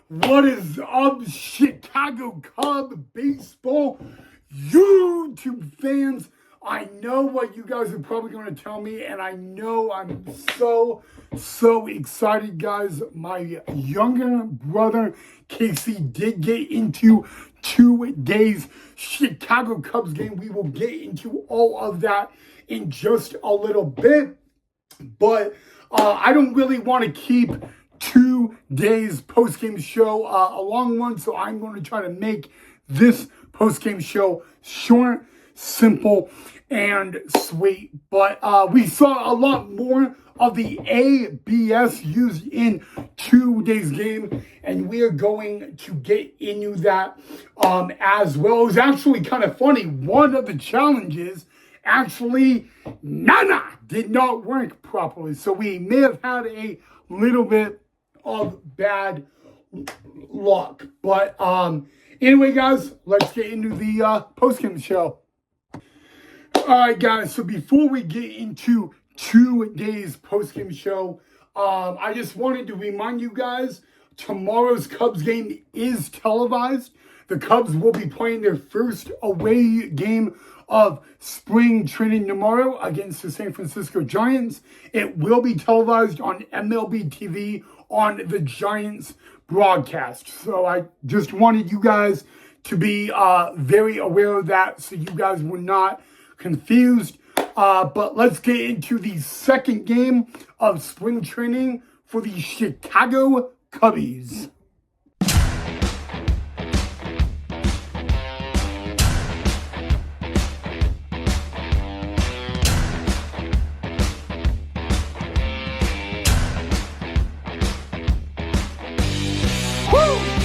What is up, Chicago Cub baseball YouTube fans? I know what you guys are probably going to tell me, and I know I'm so excited, guys. My younger brother, Casey, did get into 2 days Chicago Cubs game. We will get into all of that in just a little bit, but I don't really want to keep 2 days post-game show a long one, so I'm going to try to make this post-game show short, simple, and sweet. But we saw a lot more of the ABS used in 2 days game, and we are going to get into that as well. It was actually kind of funny. One of the challenges actually did not work properly, so we may have had a little bit of bad luck. But anyway, guys, let's get into the post-game show. All right, guys, so before we get into 2 days post-game show, I just wanted to remind you guys, tomorrow's Cubs game is televised. The Cubs will be playing their first away game of spring training tomorrow against the San Francisco Giants. It will be televised on MLB TV on the Giants broadcast. So I just wanted you guys to be very aware of that so you guys were not confused. But let's get into the second game of spring training for the Chicago Cubbies.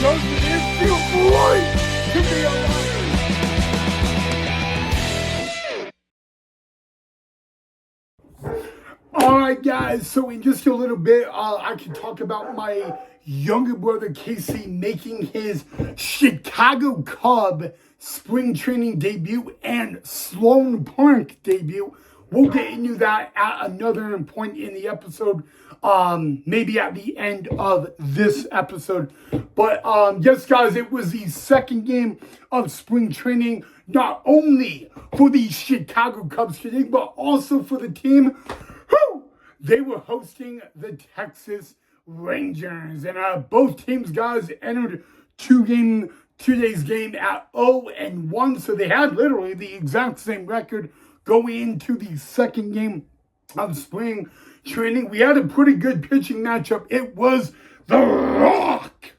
Goes the infield right to be alive. All right, guys. So in just a little bit, I can talk about my younger brother Casey making his Chicago Cub spring training debut and Sloan Park debut. We'll get into that at another point in the episode, maybe at the end of this episode. But yes, guys, it was the second game of spring training, not only for the Chicago Cubs today, but also for the team. They were hosting the Texas Rangers, and both teams, guys, entered 2 days game at 0-1, so they had literally the exact same record going into the second game of spring training. We had a pretty good pitching matchup. It was The Rock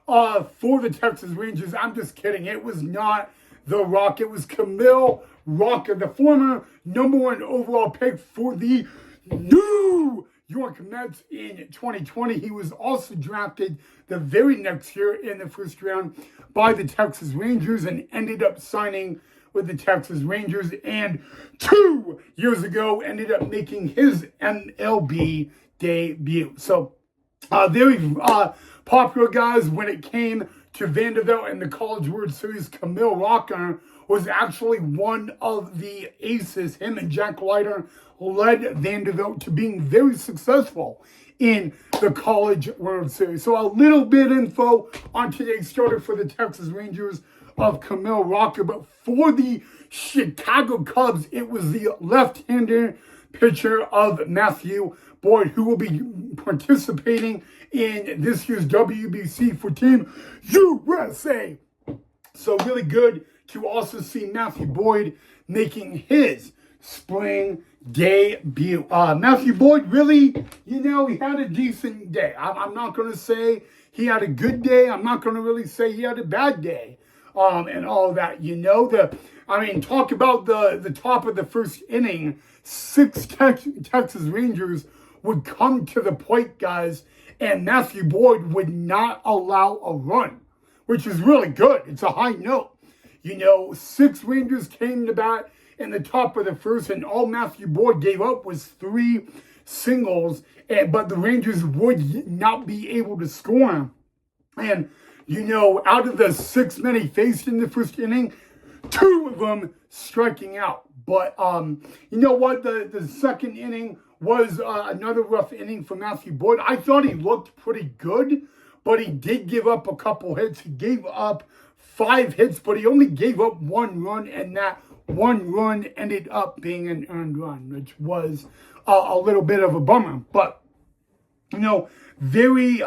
for the Texas Rangers. I'm just kidding. It was not The Rock. It was Camille Rocker, the former #1 overall pick for the New York Mets in 2020. He was also drafted the very next year in the first round by the Texas Rangers and ended up signing with the Texas Rangers, and 2 years ago ended up making his MLB debut. So very popular, guys, when it came to Vanderbilt and the College World Series. Camille Rocker was actually one of the aces. Him and Jack Leiter led Vanderbilt to being very successful in the College World Series. So a little bit info on today's starter for the Texas Rangers of Camille Rocker. But for the Chicago Cubs, it was the left-hander pitcher of Matthew Boyd, who will be participating in this year's WBC for Team USA. So really good to also see Matthew Boyd making his spring debut. Matthew Boyd really, he had a decent day. I'm not going to say he had a good day. I'm not going to really say he had a bad day. And all of that, talk about the top of the first inning. 6 Texas Rangers would come to the plate, guys, and Matthew Boyd would not allow a run, which is really good. It's a high note. 6 Rangers came to bat in the top of the first, and all Matthew Boyd gave up was 3 singles, but the Rangers would not be able to score. And out of the 6 men he faced in the first inning, 2 of them striking out. But you know what? The second inning was another rough inning for Matthew Boyd. I thought he looked pretty good, but he did give up a couple hits. He gave up 5 hits, but he only gave up 1 run, and that 1 run ended up being an earned run, which was a little bit of a bummer. But you know, you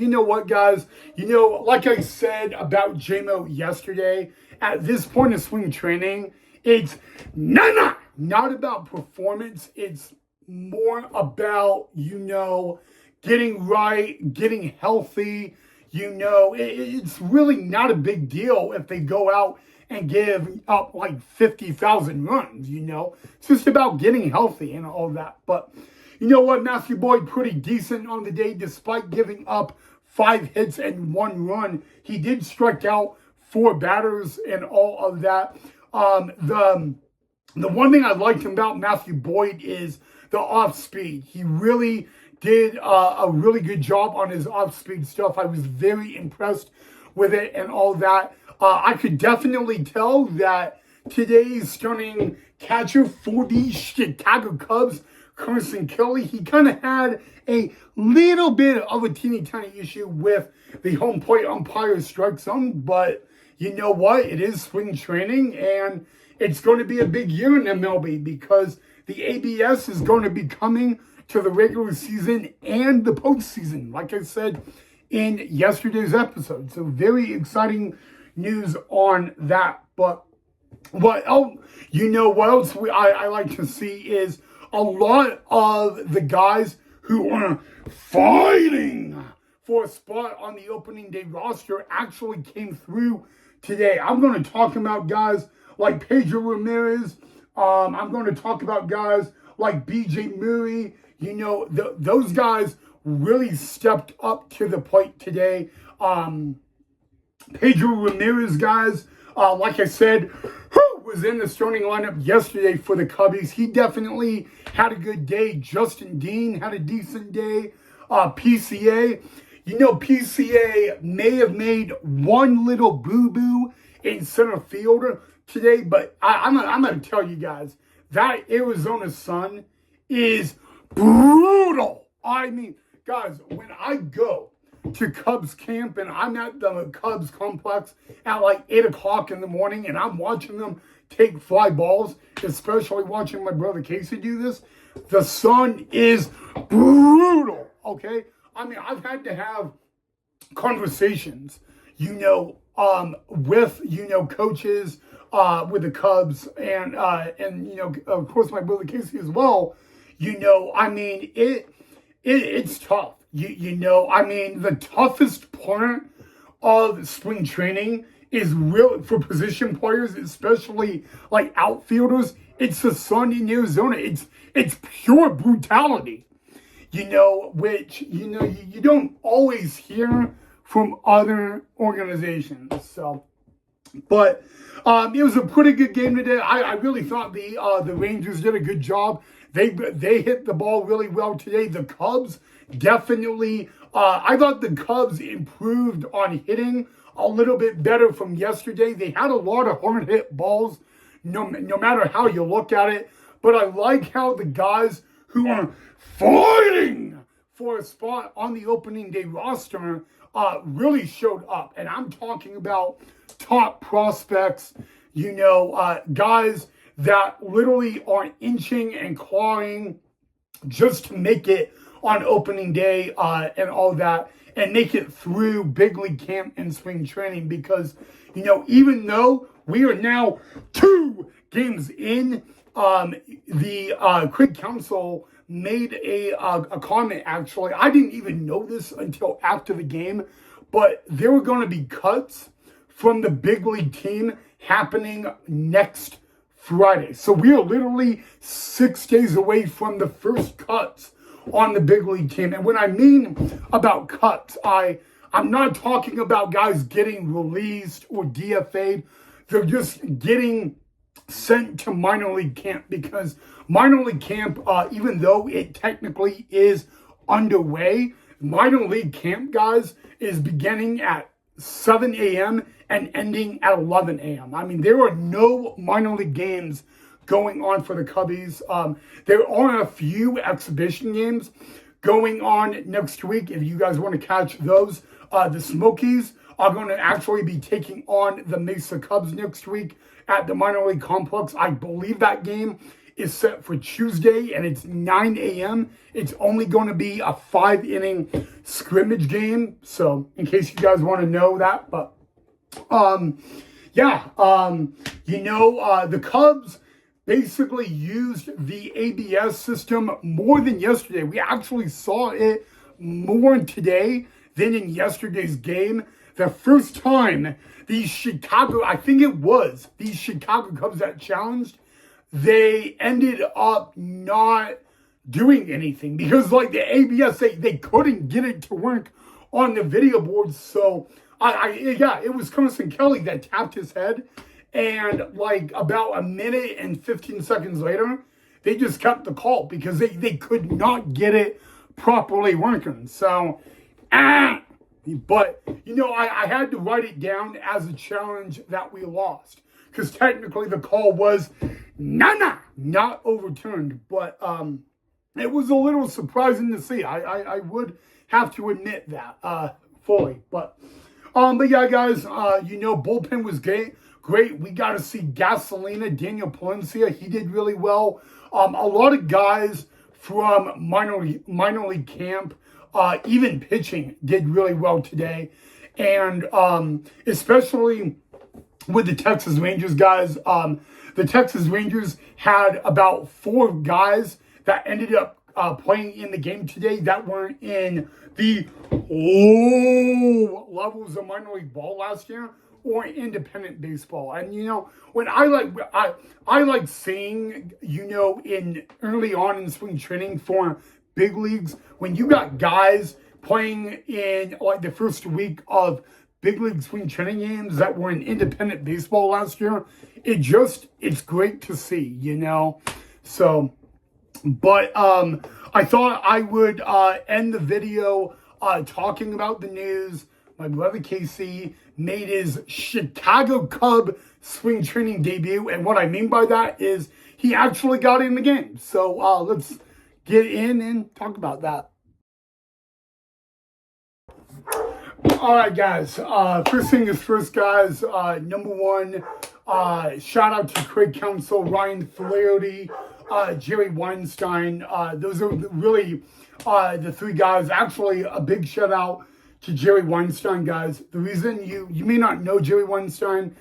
know what, guys? You know, like I said about JMO yesterday, at this point of spring training, it's not about performance. It's more about, you know, getting right, getting healthy. You know, it's really not a big deal if they go out and give up like 50,000 runs, you know. It's just about getting healthy and all that. But you know what, Matthew Boyd, pretty decent on the day, despite giving up 5 hits and 1 run. He did strike out 4 batters and all of that. The one thing I liked about Matthew Boyd is the off speed. He really did a really good job on his off speed stuff. I was very impressed with it and all that. I could definitely tell that today's starting catcher for the Chicago Cubs, Carson Kelly, he kind of had a little bit of a teeny tiny issue with the home plate umpire strike zone, but you know what? It is spring training, and it's going to be a big year in MLB because the ABS is going to be coming to the regular season and the postseason, like I said in yesterday's episode. So very exciting news on that. But what else? You know what else I like to see is a lot of the guys who are fighting for a spot on the opening day roster actually came through today. I'm going to talk about guys like Pedro Ramirez. I'm going to talk about guys like BJ Murray. You know, those guys really stepped up to the plate today. Pedro Ramirez, guys, like I said, was in the starting lineup yesterday for the Cubbies. He definitely had a good day. Justin Dean had a decent day. PCA, you know, PCA may have made one little boo-boo in center fielder today, but I'm going to tell you guys, that Arizona sun is brutal. I mean, guys, when I go to Cubs camp and I'm at the Cubs complex at like 8 o'clock in the morning and I'm watching them take fly balls, especially watching my brother Casey do this, the sun is brutal, okay? I mean, I've had to have conversations, you know, with, you know, coaches, with the Cubs and, you know, of course my brother Casey as well. You know, I mean, it's tough. You know, I mean, the toughest part of spring training is real for position players, especially like outfielders. It's the sun in Arizona. It's pure brutality, you know, which, you know, you don't always hear from other organizations. So, but it was a pretty good game today. I really thought the Rangers did a good job. They hit the ball really well today. The Cubs definitely, I thought the Cubs improved on hitting a little bit better from yesterday. They had a lot of hard hit balls, no matter how you look at it. But I like how the guys who are fighting for a spot on the opening day roster really showed up. And I'm talking about top prospects, you know, guys that literally are inching and clawing just to make it on opening day and all that, and make it through big league camp and spring training. Because, you know, even though we are now 2 games in, the Craig Counsell made a comment, actually. I didn't even know this until after the game, but there were going to be cuts from the big league team happening next Friday. So we are literally 6 days away from the first cuts on the big league team. And when I mean about cuts, I'm not talking about guys getting released or DFA'd. They're just getting sent to minor league camp, because minor league camp, even though it technically is underway, minor league camp, guys, is beginning at 7 a.m. and ending at 11 a.m. I mean, there are no minor league games going on for the Cubbies. There are a few exhibition games going on next week. If you guys want to catch those, the Smokies are going to actually be taking on the Mesa Cubs next week at the minor league complex. I believe that game is set for Tuesday, and it's 9 a.m. It's only going to be a 5-inning scrimmage game. So, in case you guys want to know that, but the Cubs basically used the ABS system more than yesterday. We actually saw it more today than in yesterday's game. The first time these Chicago Cubs that challenged, they ended up not doing anything because like the ABS, they couldn't get it to work on the video board. So it was Carson Kelly that tapped his head, and like about a minute and 15 seconds later, they just kept the call because they could not get it properly working. So, but I had to write it down as a challenge that we lost because technically the call was not overturned. But it was a little surprising to see. I would have to admit that fully. But yeah, guys, bullpen was great. We got to see Gasolina, Daniel Palencia. He did really well. A lot of guys from minor league camp, even pitching, did really well today. And especially with the Texas Rangers guys, the Texas Rangers had about 4 guys that ended up playing in the game today that weren't in the low levels of minor league ball last year or independent baseball. And when I like seeing in early on in spring training for big leagues, when you got guys playing in like the first week of big league spring training games that were in independent baseball last year, it's great to see, So, but I thought I would end the video talking about the news. My brother Casey made his Chicago Cub spring training debut, and what I mean by that is he actually got in the game. So let's get in and talk about that. All right, guys. First thing is first, guys. Number one, shout out to Craig Counsell, Ryan Flaherty, Jerry Weinstein. Those are really the 3 guys. Actually, a big shout out to Jerry Weinstein, guys. The reason you may not know Jerry Weinstein,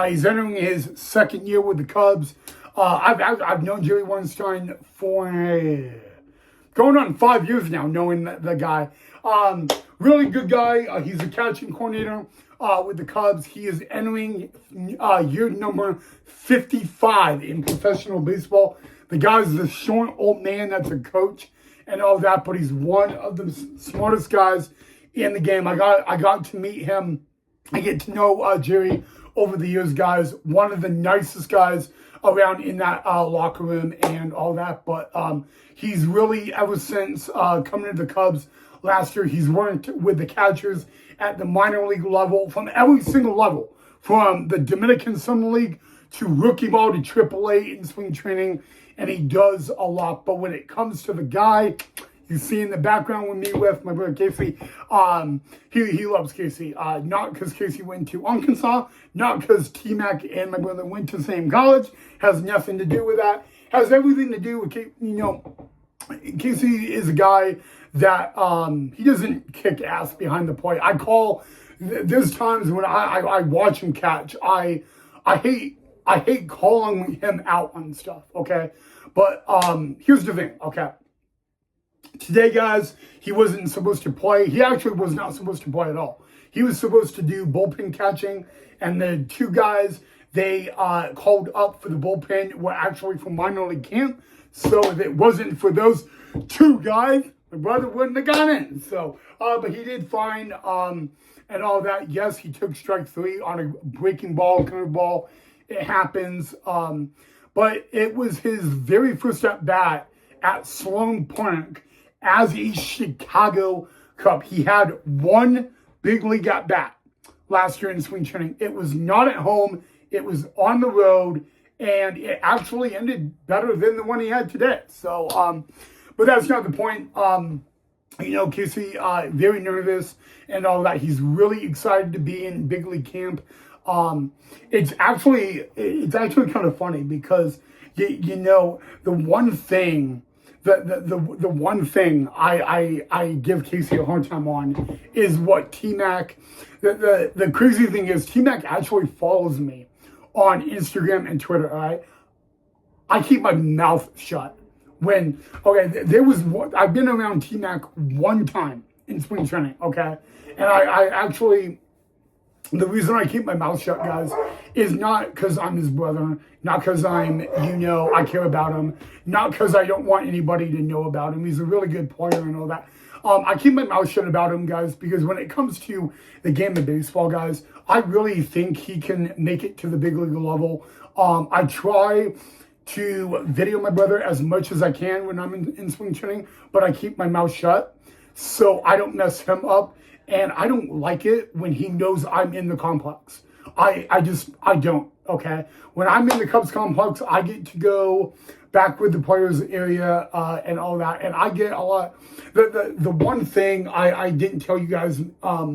he's entering his 2nd year with the Cubs. I've known Jerry Weinstein for going on 5 years now, knowing the guy. Really good guy. He's a catching coordinator with the Cubs. He is entering year number 55 in professional baseball. The guy's the short old man that's a coach and all that, but he's one of the smartest guys in the game. I got to meet him. I get to know Jerry over the years, guys. One of the nicest guys around in that locker room and all that. But he's really, ever since coming to the Cubs last year, he's worked with the catchers at the minor league level, from every single level, from the Dominican Summer League to rookie ball to AAA in spring training, and he does a lot. But when it comes to the guy you see in the background with me with my brother Casey, he loves Casey. Not because Casey went to Arkansas, not because T-Mac and my brother went to the same college. Has nothing to do with that. Has everything to do with, Casey is a guy that he doesn't kick ass behind the plate. There's times when I watch him catch. I hate calling him out on stuff, okay? But here's the thing, okay? Today, guys, he wasn't supposed to play. He actually was not supposed to play at all. He was supposed to do bullpen catching, and the 2 guys they called up for the bullpen were actually from minor league camp. So if it wasn't for those 2 guys, my brother wouldn't have gone in. So, but he did fine and all that. Yes, he took strike 3 on a breaking ball, curveball. It happens. But it was his very first at bat at Sloan Park as a Chicago Cub. He had 1 big league at bat last year in spring training. It was not at home. It was on the road, and it actually ended better than the one he had today. So, but that's not the point. Casey, very nervous and all that. He's really excited to be in big league camp. It's actually kind of funny because the one thing the one thing I give Casey a hard time on is what T-Mac. The crazy thing is T-Mac actually follows me on Instagram and Twitter. All right, I keep my mouth shut. I've been around T-Mac one time in spring training, okay? And I actually, the reason I keep my mouth shut, guys, is not because I'm his brother, not because I care about him, not because I don't want anybody to know about him. He's a really good player and all that. I keep my mouth shut about him, guys, because when it comes to the game of baseball, guys, I really think he can make it to the big league level. I try to video my brother as much as I can when I'm in spring training, but I keep my mouth shut so I don't mess him up. And I don't like it when he knows I'm in the complex. I don't, okay? When I'm in the Cubs complex, I get to go back with the players area and all that. And I get a lot. The one thing I didn't tell you guys, I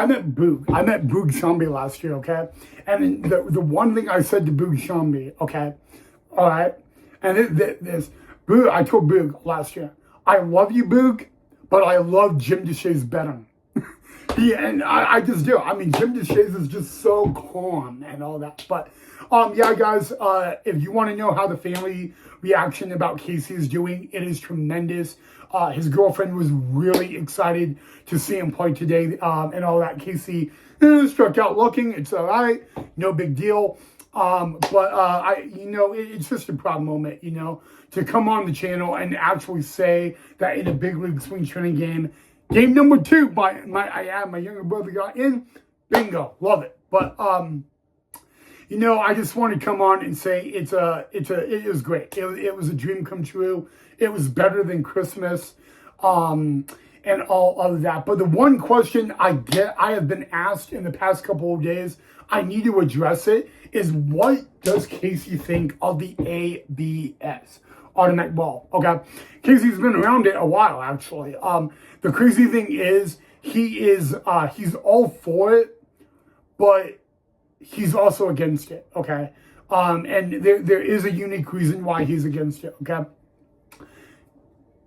met Boog Shambi last year, okay? And the one thing I said to Boog Shambi, okay? All right? And Boog, I told Boog last year, I love you, Boog, but I love Jim DeShays better. And I just do. I mean, Jim DeShays is just so calm and all that. But, yeah, guys, if you want to know how the family reaction about Casey is doing, it is tremendous. His girlfriend was really excited to see him play today and all that. Casey struck out looking. It's all right. No big deal. It's just a proud moment, to come on the channel and actually say that in a big league spring training game number 2, my younger brother got in. Bingo, love it. But I just want to come on and say it was great. It was a dream come true. It was better than Christmas, and all of that. But the one question I have been asked in the past couple of days, I need to address it, is what does Casey think of the ABS? Automatic ball. Okay. Casey's been around it a while, actually. The crazy thing is he's all for it, but he's also against it. Okay. And there is a unique reason why he's against it. Okay.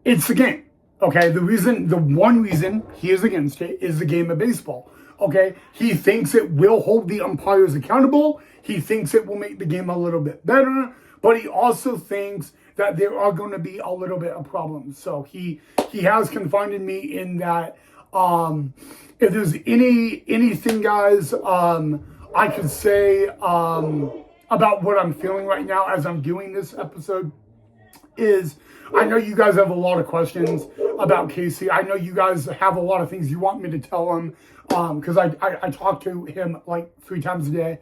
It's the game. Okay. The one reason he is against it is the game of baseball. Okay. He thinks it will hold the umpires accountable. He thinks it will make the game a little bit better, but he also thinks that there are going to be a little bit of problems. So he has confided me in that. If there's anything, guys, I could say about what I'm feeling right now as I'm doing this episode is, I know you guys have a lot of questions about Casey. I know you guys have a lot of things you want me to tell him because I talk to him like 3 times a day.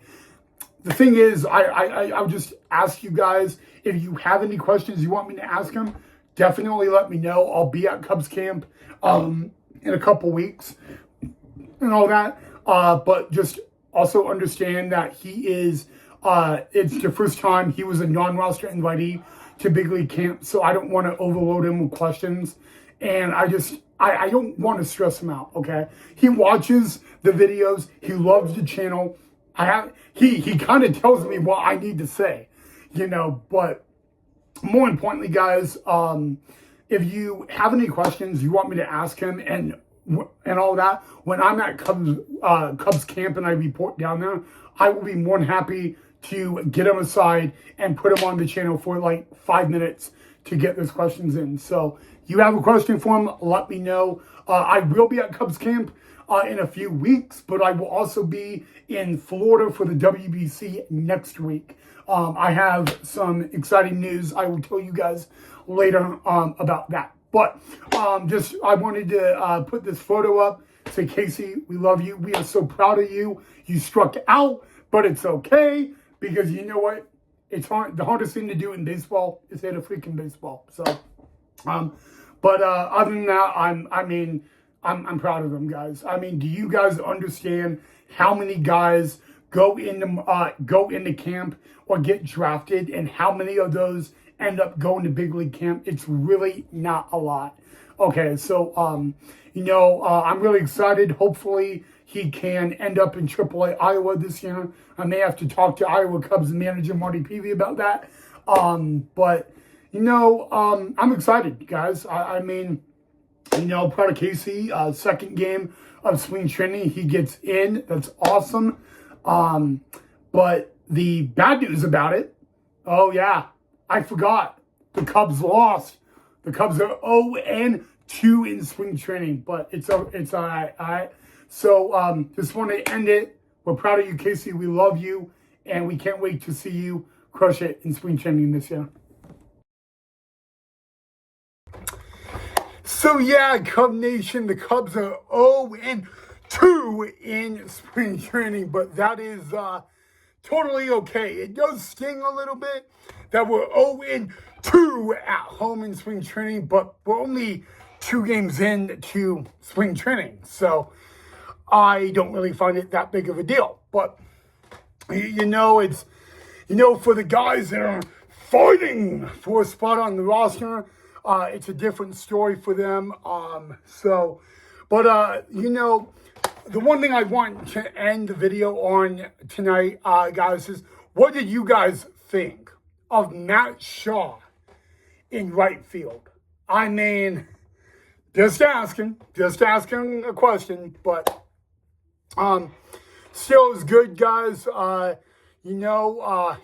The thing is, I'll just ask you guys, if you have any questions you want me to ask him, definitely let me know. I'll be at Cubs camp in a couple weeks and all that. But just also understand that he is, it's the first time he was a non-roster invitee to big league camp, so I don't want to overload him with questions. And I don't want to stress him out, okay? He watches the videos. He loves the channel. He kind of tells me what I need to say, but more importantly, guys, if you have any questions you want me to ask him and all that, when I'm at Cubs camp and I report down there, I will be more than happy to get him aside and put him on the channel for like 5 minutes to get those questions in. So you have a question for him, let me know. I will be at Cubs camp in a few weeks, but I will also be in Florida for the WBC next week. I have some exciting news I will tell you guys later about that. But I wanted to put this photo up, say, Casey, we love you. We are so proud of you. You struck out, but it's okay, because you know what? It's hard. The hardest thing to do in baseball is hit a freaking baseball. So, but other than that, I'm proud of them, guys. I mean, do you guys understand how many guys go into camp or get drafted, and how many of those end up going to big league camp? It's really not a lot. Okay, so, I'm really excited. Hopefully he can end up in AAA Iowa this year. I may have to talk to Iowa Cubs manager Marty Peavy about that. But, I'm excited, guys. I mean, proud of Casey. Second game of spring training, he gets in. That's awesome. But the bad news about it, oh yeah, I forgot. The Cubs lost. The Cubs are 0-2 in spring training, but it's all right. All right. So just want to end it. We're proud of you, Casey. We love you, and we can't wait to see you crush it in spring training this year. So yeah, Cub Nation, the Cubs are 0-2 in spring training, but that is totally okay. It does sting a little bit that we're 0-2 at home in spring training, but we're only 2 games into spring training, so I don't really find it that big of a deal. But it's for the guys that are fighting for a spot on the roster, it's a different story for them. The one thing I want to end the video on tonight, guys, is what did you guys think of Matt Shaw in right field? I mean, just asking a question, but still is good, guys. It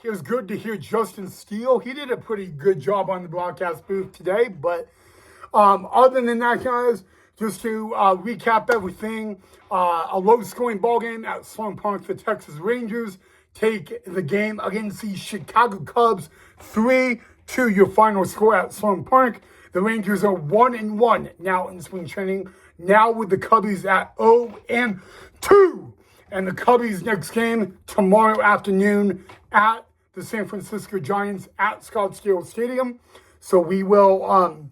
was good to hear Justin Steele. He did a pretty good job on the broadcast booth today, but other than that, guys, just to recap everything, a low-scoring ball game at Sloan Park. The Texas Rangers take the game against the Chicago Cubs 3-2. Your final score at Sloan Park. The Rangers are 1-1 now in spring training. Now with the Cubbies at 0-2. And the Cubbies' next game tomorrow afternoon at the San Francisco Giants at Scottsdale Stadium. So we will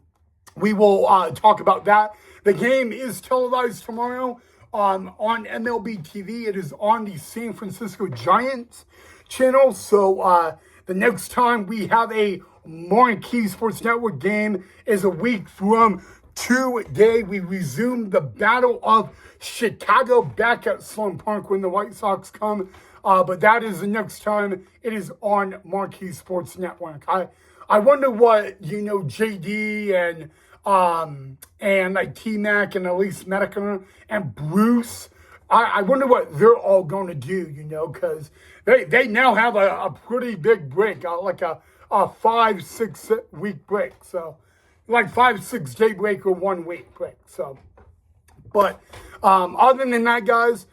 talk about that. The game is televised tomorrow on MLB TV. It is on the San Francisco Giants channel. So the next time we have a Marquee Sports Network game is a week from today. We resume the Battle of Chicago back at Sloan Park when the White Sox come. But that is the next time it is on Marquee Sports Network. I wonder what, JD and like T-Mac and Elise Medica and Bruce, I wonder what they're all going to do, because they now have a pretty big break, like a 5-6 week break. So like 5-6 day break or 1 week break. So, but other than that, guys,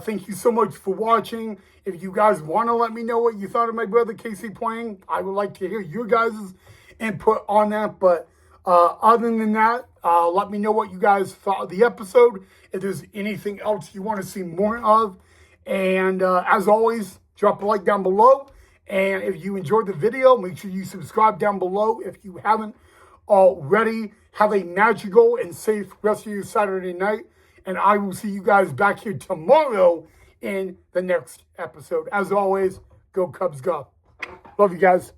thank you so much for watching. If you guys want to let me know what you thought of my brother Casey playing, I would like to hear your guys' input on that. But other than that, let me know what you guys thought of the episode. If there's anything else you want to see more of. And as always, drop a like down below. And if you enjoyed the video, make sure you subscribe down below if you haven't already. Have a magical and safe rest of your Saturday night. And I will see you guys back here tomorrow in the next episode. As always, go Cubs, go. Love you guys.